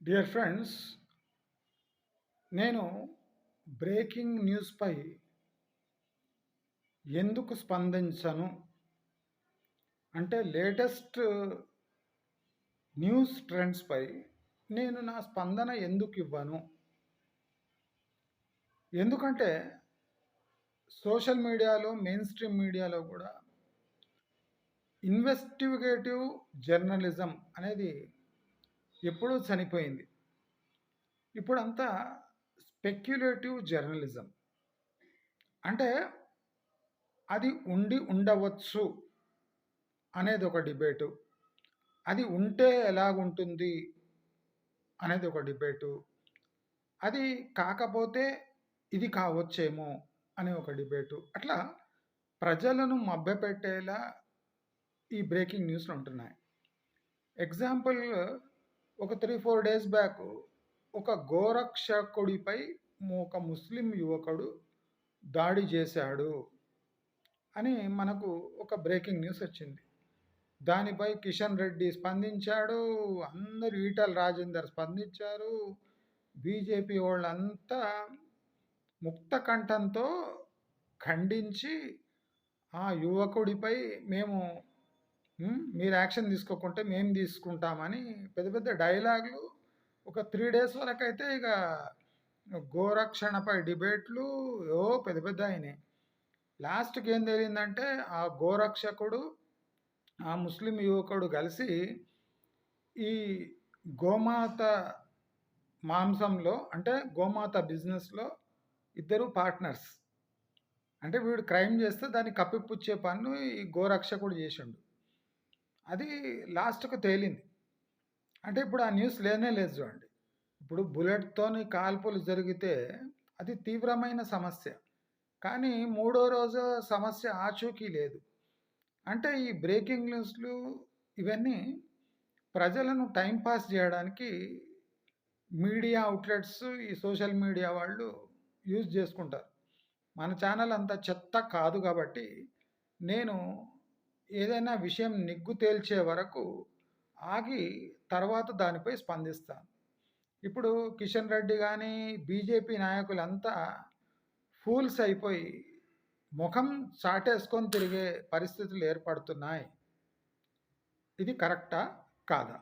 Dear friends, నేను breaking న్యూస్‌పై ఎందుకు స్పందించను? అంటే లేటెస్ట్ న్యూస్ ట్రెండ్స్‌పై నేను నా స్పందన ఎందుకివ్వను? ఎందుకంటే సోషల్ మీడియాలో, మెయిన్ స్ట్రీమ్ మీడియాలో కూడా ఇన్వెస్టిగేటివ్ జర్నలిజం అనేది ఎప్పుడో చనిపోయింది. ఇప్పుడంతా స్పెక్యులేటివ్ జర్నలిజం. అంటే అది ఉండి ఉండవచ్చు అనేది ఒక డిబేటు. అది ఉంటే ఎలాగుంటుంది అనేది ఒక డిబేటు. అది కాకపోతే ఇది కావచ్చేమో అనే ఒక డిబేటు. అట్లా ప్రజలను మభ్యపెట్టేలా ఈ బ్రేకింగ్ న్యూస్‌లు ఉంటున్నాయి. ఎగ్జాంపుల్, ఒక 3, 4 డేస్ బ్యాక్ ఒక గోరక్షకుడిపై ఒక ముస్లిం యువకుడు దాడి చేశాడు అని మనకు ఒక బ్రేకింగ్ న్యూస్ వచ్చింది. దానిపై కిషన్ రెడ్డి స్పందించాడు, అందరూ ఈటల రాజేందర్ స్పందించారు, బీజేపీ వాళ్ళంతా ముక్త కంఠంతో ఖండించి ఆ యువకుడిపై మేము మీరు యాక్షన్ తీసుకోకుంటే మేము తీసుకుంటామని పెద్ద పెద్ద డైలాగులు ఒక 3 డేస్ వరకైతే ఇక గోరక్షణపై డిబేట్లు పెద్ద పెద్ద అయినాయి. లాస్ట్కి ఏం తెలియందంటే ఆ గోరక్షకుడు ఆ ముస్లిం యువకుడు కలిసి ఈ గోమాత మాంసంలో అంటే గోమాత బిజినెస్లో ఇద్దరు పార్ట్నర్స్. అంటే వీడు క్రైమ్ చేస్తే దాన్ని కప్పిపుచ్చే పన్ను ఈ గోరక్షకుడు చేసిండు. అది లాస్ట్కు తేలింది. అంటే ఇప్పుడు ఆ న్యూస్ లేనే లేదు చూడండి. ఇప్పుడు బుల్లెట్తోని కాల్పులు జరిగితే అది తీవ్రమైన సమస్య. కానీ మూడో రోజు సమస్య ఆచూకీ లేదు. అంటే ఈ బ్రేకింగ్ న్యూస్లు ఇవన్నీ ప్రజలను టైంపాస్ చేయడానికి మీడియా అవుట్లెట్స్, ఈ సోషల్ మీడియా వాళ్ళు యూజ్ చేసుకుంటారు. మన ఛానల్ అంత చెత్త కాదు కాబట్టి నేను ఏదైనా విషయం నిగ్గు తేల్చే వరకు ఆగి తర్వాత దానిపై స్పందిస్తాను. ఇప్పుడు కిషన్ రెడ్డి కానీ బీజేపీ నాయకులంతా ఫూల్స్ అయిపోయి ముఖం చాటేసుకొని తిరిగే పరిస్థితులు ఏర్పడుతున్నాయి. ఇది కరెక్టా కాదా?